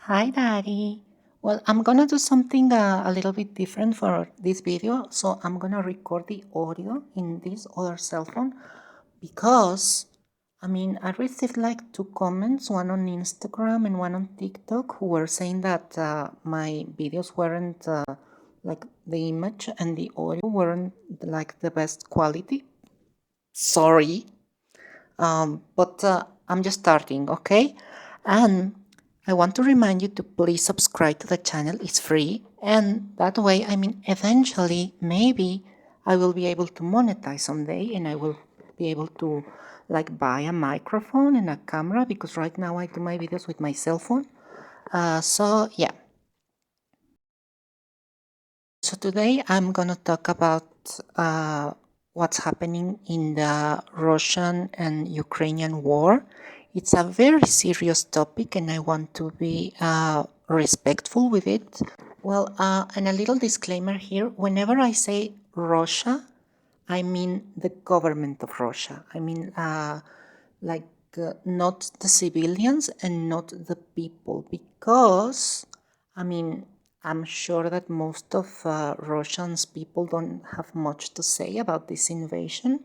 Hi, Daddy. Well, I'm gonna do something a little bit different for this video. So I'm gonna record the audio in this other cell phone because, I received like two comments, one on Instagram and one on TikTok, who were saying that my videos weren't like the image and the audio weren't like the best quality. Sorry, but I'm just starting, okay? And I want to remind you to please subscribe to the channel. It's free, and that way, eventually, maybe I will be able to monetize someday, and I will be able to like buy a microphone and a camera, because right now I do my videos with my cell phone. So yeah. So today I'm gonna talk about what's happening in the Russian and Ukrainian war. It's a very serious topic, and I want to be respectful with it. Well, and a little disclaimer here: whenever I say Russia, I mean the government of Russia. Like not the civilians and not the people, because I mean, I'm sure that most of Russians people don't have much to say about this invasion,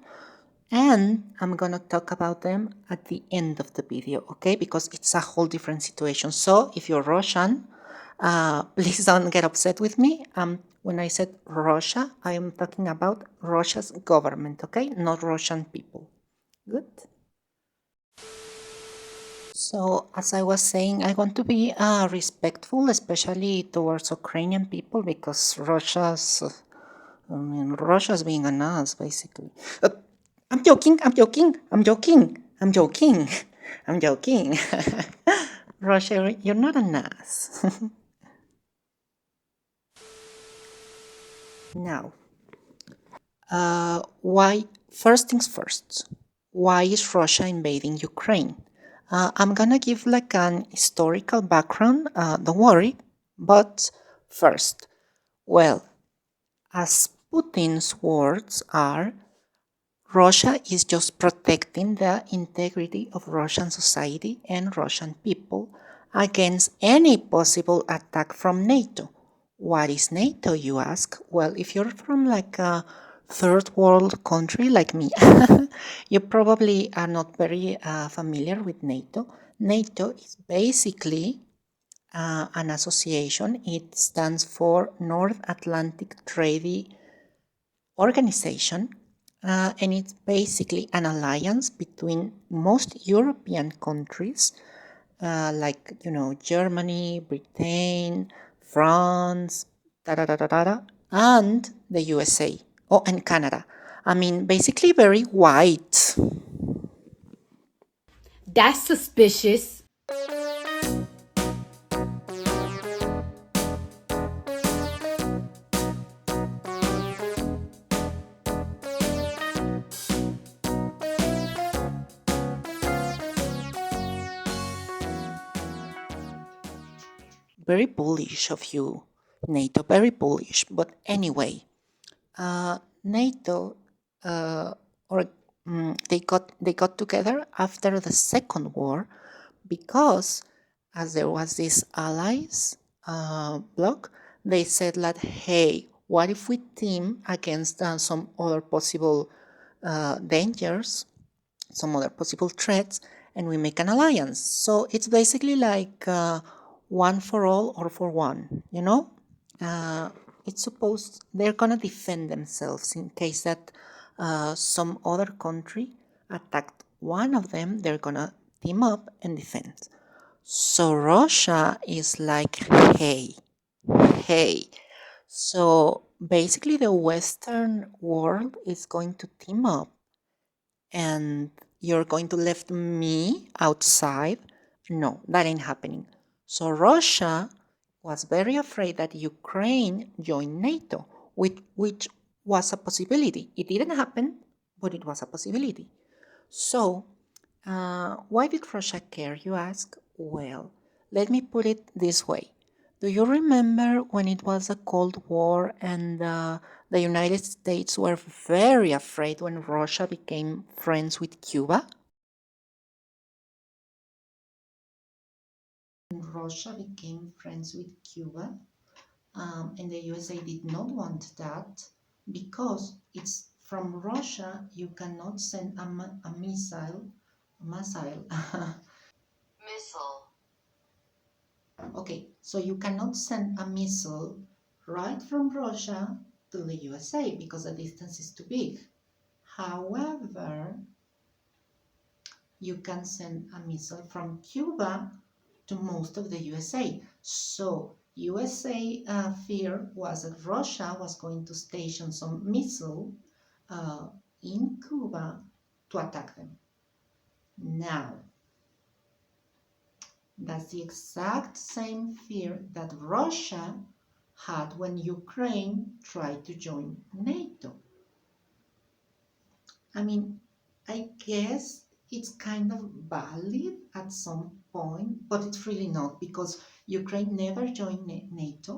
and I'm gonna talk about them at the end of the video, okay? Because it's a whole different situation. So if you're Russian, please don't get upset with me. When I said Russia, I am talking about Russia's government, okay? Not Russian people. Good? So, as I was saying, I want to be respectful, especially towards Ukrainian people, because Russia's being an ass, basically. I'm joking, I'm joking, I'm joking, I'm joking, I'm joking. Russia, you're not an ass. Now, why? First things first. Why is Russia invading Ukraine? I'm gonna give like an historical background. Don't worry. But first, well, as Putin's words are, Russia is just protecting the integrity of Russian society and Russian people against any possible attack from NATO. What is NATO, you ask? Well, if you're from like a third world country like me, you probably are not very familiar with NATO. NATO is basically an association. It stands for North Atlantic Treaty Organization, and it's basically an alliance between most European countries, like Germany, Britain, France, and the USA. Oh, and Canada. Basically very white. That's suspicious. Very bullish of you, NATO. Very bullish. But anyway, NATO or they got together after the Second War, because as there was this allies bloc, they said that, hey, what if we team against some other possible dangers, some other possible threats, and we make an alliance? So it's basically like one for all or for one, it's supposed they're gonna defend themselves in case that some other country attacked one of them. They're gonna team up and defend. So Russia is like, hey, hey. So basically, the Western world is going to team up, and you're going to left me outside. No, that ain't happening. So Russia was very afraid that Ukraine joined NATO, which was a possibility. It didn't happen, but it was a possibility. So why did Russia care, you ask? Well, let me put it this way. Do you remember when it was a Cold War and the United States were very afraid when Russia became friends with Cuba? Russia became friends with Cuba, and the USA did not want that because it's from Russia you cannot send a missile, missile. Okay, so you cannot send a missile right from Russia to the USA because the distance is too big. However, you can send a missile from Cuba to most of the USA. So USA fear was that Russia was going to station some missile uh, in Cuba to attack them. Now, that's the exact same fear that Russia had when Ukraine tried to join NATO. I mean, I guess it's kind of valid at some point, but it's really not because Ukraine never joined NATO.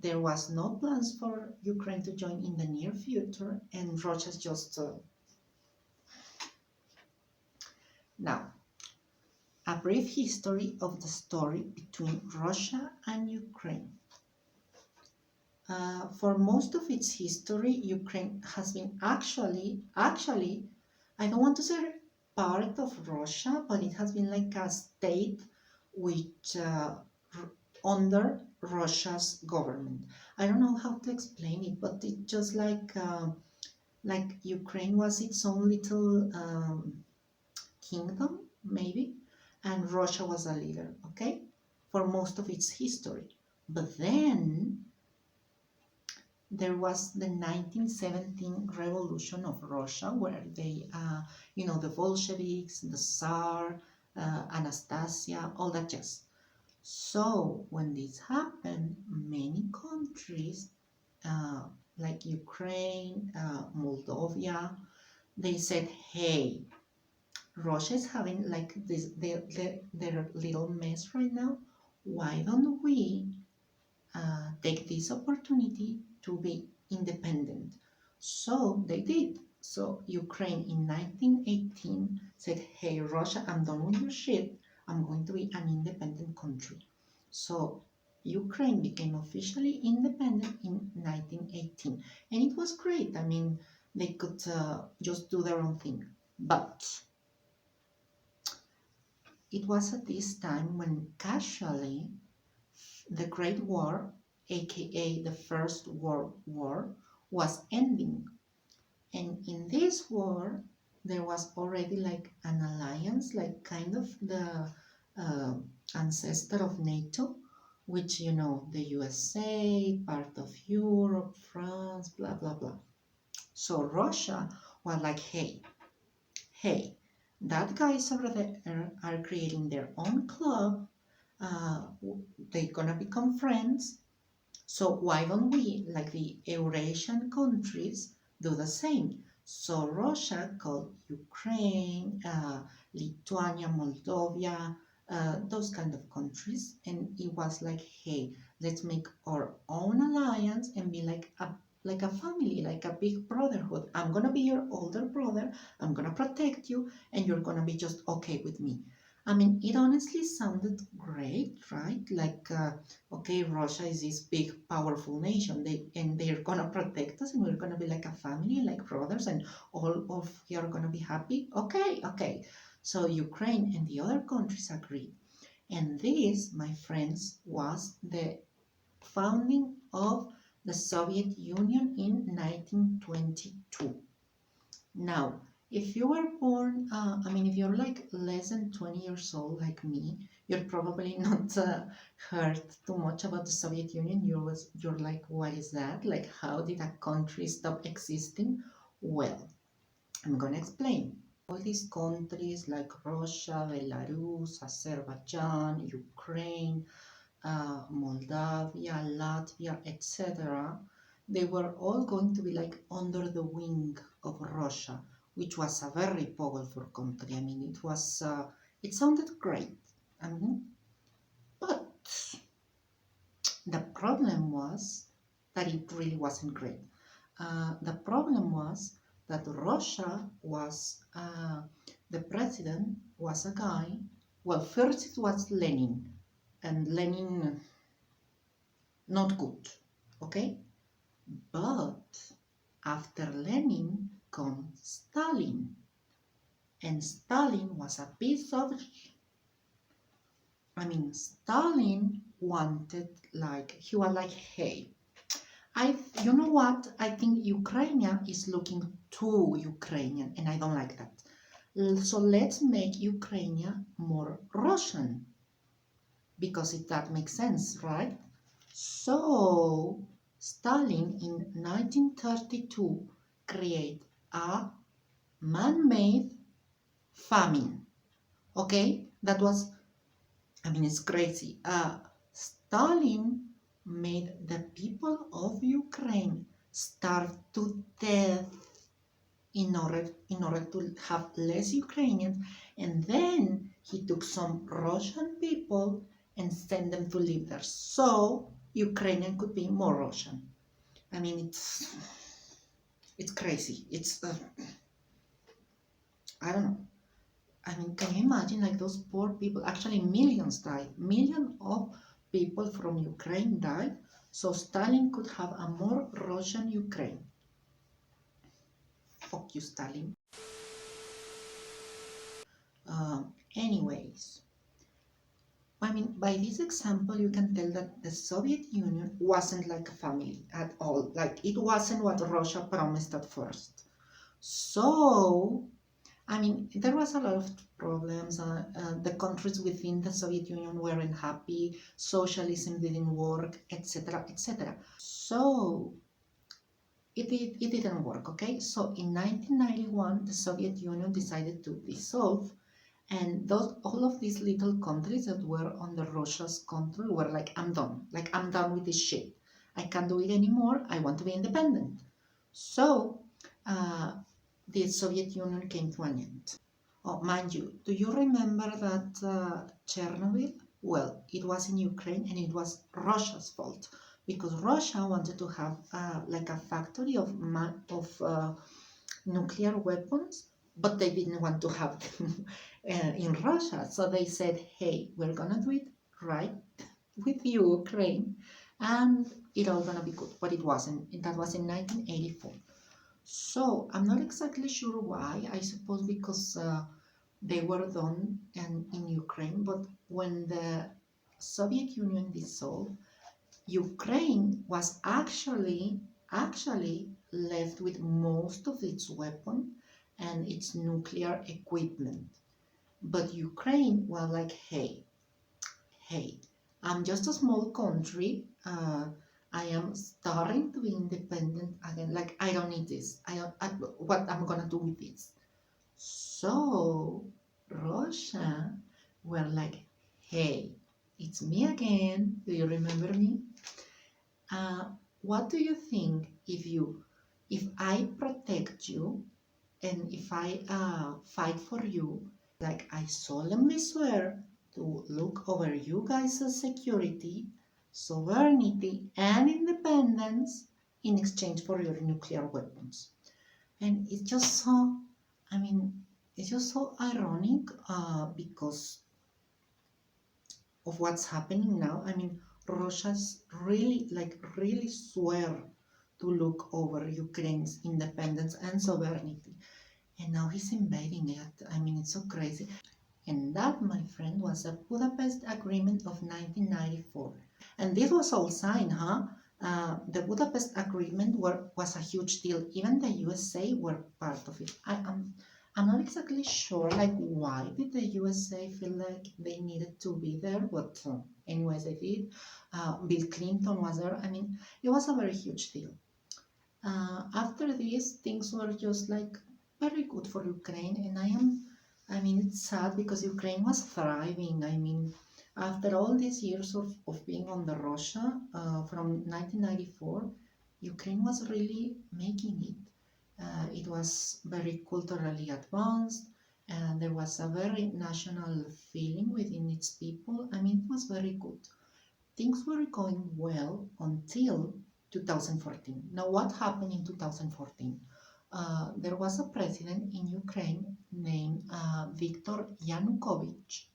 There was no plans for Ukraine to join in the near future, and Russia's just now. A brief history of the story between Russia and Ukraine. For most of its history, Ukraine has been actually, I don't want to say part of Russia, but it has been like a state which under Russia's government. I don't know how to explain it, but it's just like Ukraine was its own little kingdom, maybe, and Russia was a leader, okay, for most of its history. But then there was the 1917 revolution of Russia, where they, the Bolsheviks, the Tsar, Anastasia, all that jazz. So when this happened, many countries like Ukraine, Moldova, they said, hey, Russia is having like this their little mess right now. Why don't we take this opportunity to be independent? So they did. So Ukraine in 1918 said, hey, Russia, I'm done with your shit. I'm going to be an independent country. So Ukraine became officially independent in 1918. And it was great. I mean, they could just do their own thing. But it was at this time when casually the Great War, aka the First World War, was ending. And in this war, there was already like an alliance, like kind of the uh, ancestor of NATO, which, the USA, part of Europe, France, blah, blah, blah. So Russia was like, hey, that guys over there are creating their own club. They're gonna become friends. So why don't we, like the Eurasian countries, do the same? So Russia called Ukraine, Lithuania, Moldova, those kind of countries, and it was like, hey, let's make our own alliance and be like a family, like a big brotherhood. I'm gonna be your older brother. I'm gonna protect you, and you're gonna be just okay with me. I mean, it honestly sounded great, right? Like, okay, Russia is this big, powerful nation, they're gonna protect us, and we're gonna be like a family, like brothers, and all of you are gonna be happy. Okay, okay. So Ukraine and the other countries agreed, and this, my friends, was the founding of the Soviet Union in 1922. Now, if you were born, if you're like less than 20 years old, like me, you're probably not heard too much about the Soviet Union. You're like, what is that? Like, how did a country stop existing? Well, I'm gonna explain. All these countries like Russia, Belarus, Azerbaijan, Ukraine, Moldavia, Latvia, etc., they were all going to be like under the wing of Russia, which was a very powerful country. I mean, it sounded great. I mean, but the problem was that it really wasn't great. The problem was that Russia was, the president was a guy, well, first it was Lenin. and Lenin not good, okay? But after Lenin comes Stalin, and Stalin was a piece of Stalin wanted, like, he was like, hey, you know what? I think Ukraine is looking too Ukrainian, and I don't like that. So let's make Ukraine more Russian, because that makes sense, right? So Stalin in 1932 create a man-made famine. Okay, that was, it's crazy. Stalin made the people of Ukraine starve to death in order to have less Ukrainians, and then he took some Russian people and sent them to live there, so Ukrainian could be more Russian. It's crazy. It's I don't know. Can you imagine, like, those poor people? Actually, millions died. Millions of people from Ukraine died, so Stalin could have a more Russian Ukraine. Fuck you, Stalin. Anyways, by this example, you can tell that the Soviet Union wasn't like a family at all. Like, it wasn't what Russia promised at first. So, there was a lot of problems. The countries within the Soviet Union weren't happy. Socialism didn't work, etc., etc. So, it didn't work, okay? So, in 1991, the Soviet Union decided to dissolve, and all of these little countries that were under Russia's control were like, I'm done. Like, I'm done with this shit. I can't do it anymore. I want to be independent. So, the Soviet Union came to an end. Oh, mind you, do you remember that Chernobyl? Well, it was in Ukraine, and it was Russia's fault, because Russia wanted to have like a factory of nuclear weapons, but they didn't want to have them in Russia. So they said, hey, we're gonna do it right with Ukraine, and it all gonna be good. But it wasn't. That was in 1984. So I'm not exactly sure why. I suppose because they were done in Ukraine. But when the Soviet Union dissolved, Ukraine was actually left with most of its weapon and its nuclear equipment. But Ukraine was like, hey, I'm just a small country. I am starting to be independent again. Like, I don't need this. What I'm gonna do with this? So Russia were like, hey, it's me again. Do you remember me? What do you think if I protect you, and if I fight for you? Like, I solemnly swear to look over you guys' security, sovereignty, and independence in exchange for your nuclear weapons. And I mean, it's just so ironic because of what's happening now. Russia's really swear to look over Ukraine's independence and sovereignty. And now he's invading it. It's so crazy. And that, my friend, was the Budapest Agreement of 1994. And this was all signed, huh? The Budapest Agreement was a huge deal. Even the USA were part of it. I'm not exactly sure, like, why did the USA feel like they needed to be there, but anyways, they did. Bill Clinton was there. It was a very huge deal. After this, things were just like very good for Ukraine, and it's sad because Ukraine was thriving. After all these years of being under Russia, from 1994, Ukraine was really making it. It was very culturally advanced, and there was a very national feeling within its people. It was very good. Things were going well until 2014. Now, what happened in 2014? There was a president in Ukraine named Viktor Yanukovych,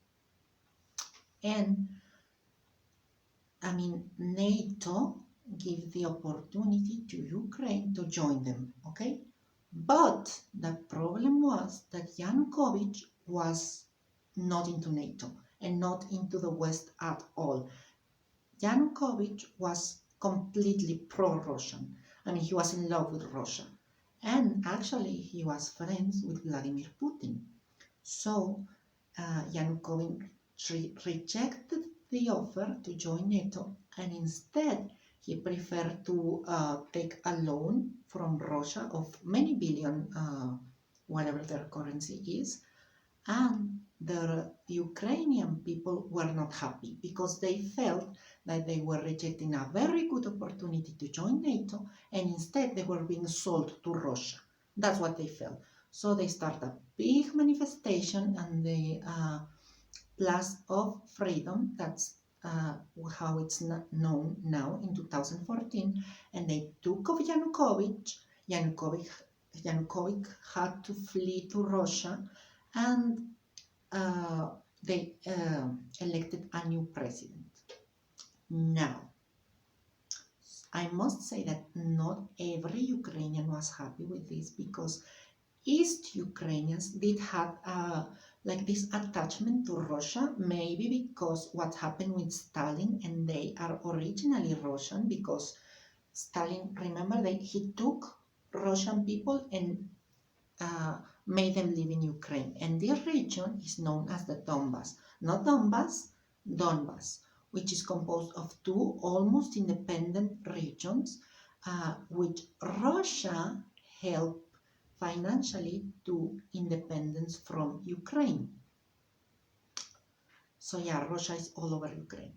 and NATO give the opportunity to Ukraine to join them, okay? But the problem was that Yanukovych was not into NATO and not into the West at all. Yanukovych was completely pro-Russian. He was in love with Russia. And actually, he was friends with Vladimir Putin. So Yanukovych rejected the offer to join NATO, and instead he preferred to take a loan from Russia of many billion, whatever their currency is, and the Ukrainian people were not happy because they felt that they were rejecting a very good opportunity to join NATO, and instead they were being sold to Russia. That's what they felt. So they started a big manifestation, and the Plus of Freedom, that's how it's known now, in 2014, and they took off Yanukovych. Yanukovych had to flee to Russia, and they elected a new president. Now, I must say that not every Ukrainian was happy with this, because East Ukrainians did have like this attachment to Russia, maybe because what happened with Stalin, and they are originally Russian, because Stalin, remember, that he took Russian people and made them live in Ukraine. And this region is known as the Donbas. Not Donbas, Donbas, which is composed of two almost independent regions, which Russia helped financially to independence from Ukraine. So yeah, Russia is all over Ukraine.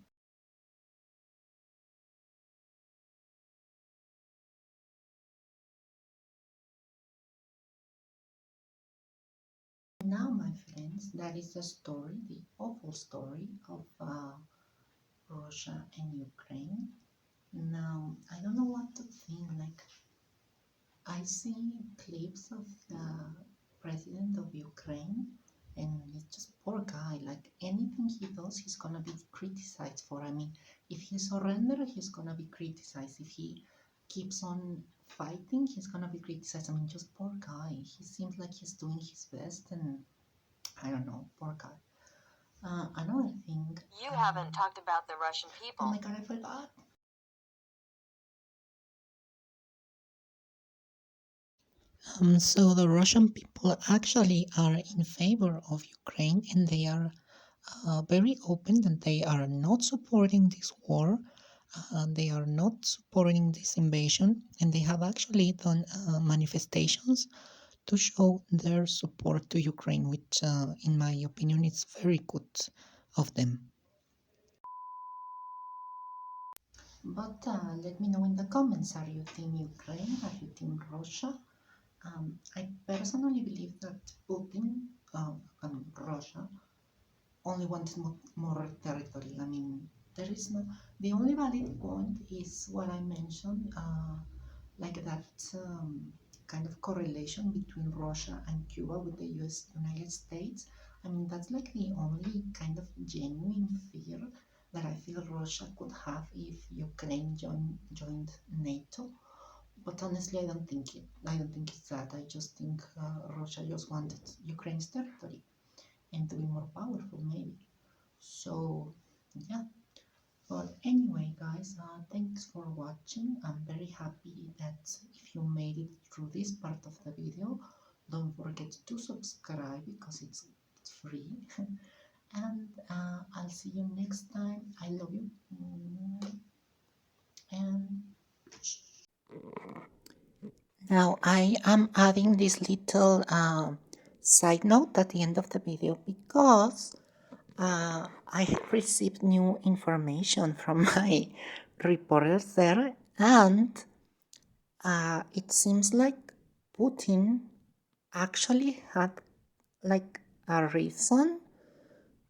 Now, my friends, that is the story, the awful story of Russia and Ukraine. Now, I don't know what to think. Like, I see clips of the president of Ukraine, and it's just poor guy. Like, anything he does, he's gonna be criticized for. If he surrenders, he's gonna be criticized. If he keeps on fighting, he's gonna be criticized. Just poor guy. He seems like he's doing his best, and I don't know, poor guy. Another thing. You haven't talked about the Russian people. Oh my god, I forgot. So the Russian people actually are in favor of Ukraine, and they are very open that they are not supporting this war. They are not supporting this invasion, and they have actually done manifestations to show their support to Ukraine, which, in my opinion, is very good of them. But let me know in the comments, are you Team Ukraine? Are you Team Russia? I personally believe that Putin and Russia only wanted more territory. There is no. The only valid point is what I mentioned, like that kind of correlation between Russia and Cuba with the United States. That's like the only kind of genuine fear that I feel Russia could have if Ukraine joined NATO. But honestly, I don't think it. I don't think it's that. I just think Russia just wanted Ukraine's territory and to be more powerful, maybe. So, yeah. But anyway, guys, thanks for watching. I'm very happy that if you made it through this part of the video, don't forget to subscribe because it's free. And I'll see you next time. I love you. And now I am adding this little side note at the end of the video because I have received new information from my reporters there, and it seems like Putin actually had like a reason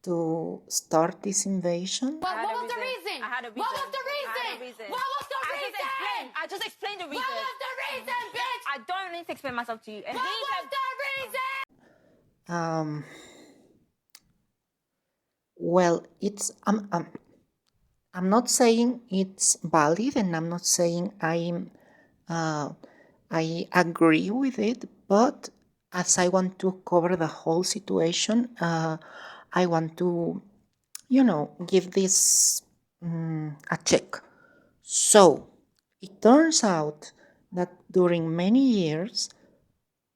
to start this invasion. What was the reason? I had a reason. What was the reason? What was the reason? I just explained the reason. What was the reason, bitch? I don't need to explain myself to you. And What was the reason? Well, it's I'm not saying it's valid, and I'm not saying I agree with it, but as I want to cover the whole situation, I want to, give this a check. So it turns out that during many years,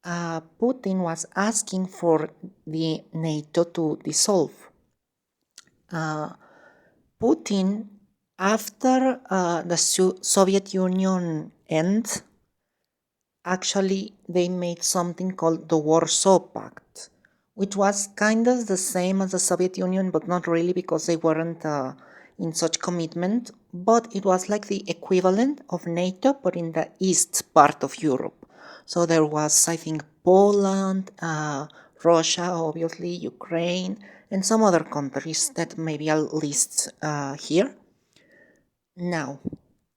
Putin was asking for the NATO to dissolve. Putin, after the Soviet Union end, actually they made something called the Warsaw Pact, which was kind of the same as the Soviet Union, but not really, because they weren't in such commitment. But it was like the equivalent of NATO, but in the east part of Europe. So there was, I think, Poland, Russia, obviously, Ukraine, and some other countries that maybe I'll list here. Now,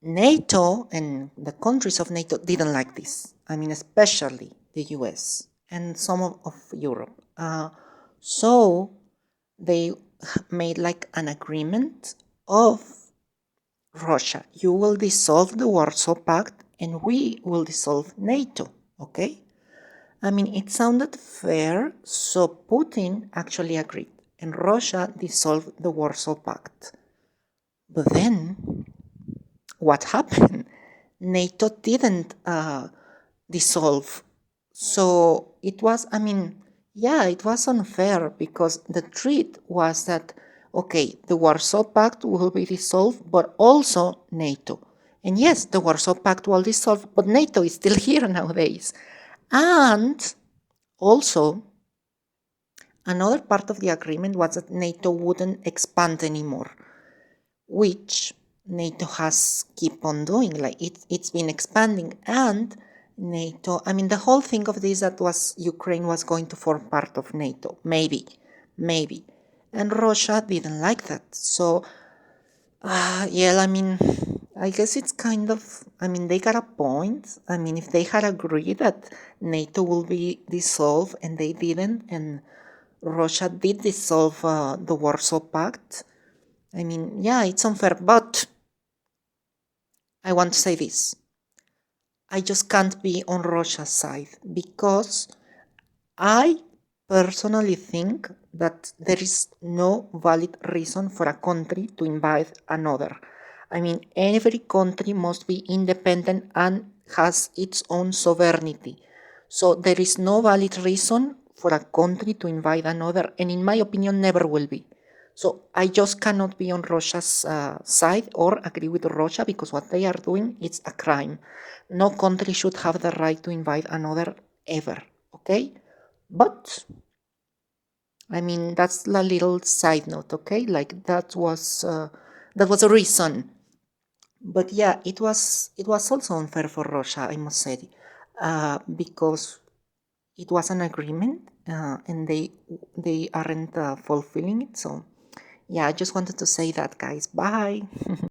NATO and the countries of NATO didn't like this. I mean, especially the US and some of Europe. So they made like an agreement of Russia. You will dissolve the Warsaw Pact and we will dissolve NATO, okay? I mean, it sounded fair, so Putin actually agreed and Russia dissolved the Warsaw Pact. But then what happened? NATO didn't dissolve. So it was, it was unfair, because the treat was that, okay, the Warsaw Pact will be dissolved, but also NATO. And yes, the Warsaw Pact will dissolve, but NATO is still here nowadays. And also, another part of the agreement was that NATO wouldn't expand anymore, which NATO has keep on doing. Like it's been expanding, and NATO, the whole thing of this, that was Ukraine was going to form part of NATO, maybe, and Russia didn't like that. So I guess it's kind of, they got a point. If they had agreed that NATO will be dissolved and they didn't, and Russia did dissolve the Warsaw Pact, it's unfair, but I want to say this. I just can't be on Russia's side, because I personally think that there is no valid reason for a country to invade another. Every country must be independent and has its own sovereignty. So there is no valid reason for a country to invade another, and in my opinion, never will be. So I just cannot be on Russia's side or agree with Russia, because what they are doing is a crime. No country should have the right to invade another ever, okay? But that's a little side note, okay? Like that was a reason. But yeah, it was also unfair for Russia, I must say, because it was an agreement, and they aren't fulfilling it. So yeah, I just wanted to say that, guys. Bye.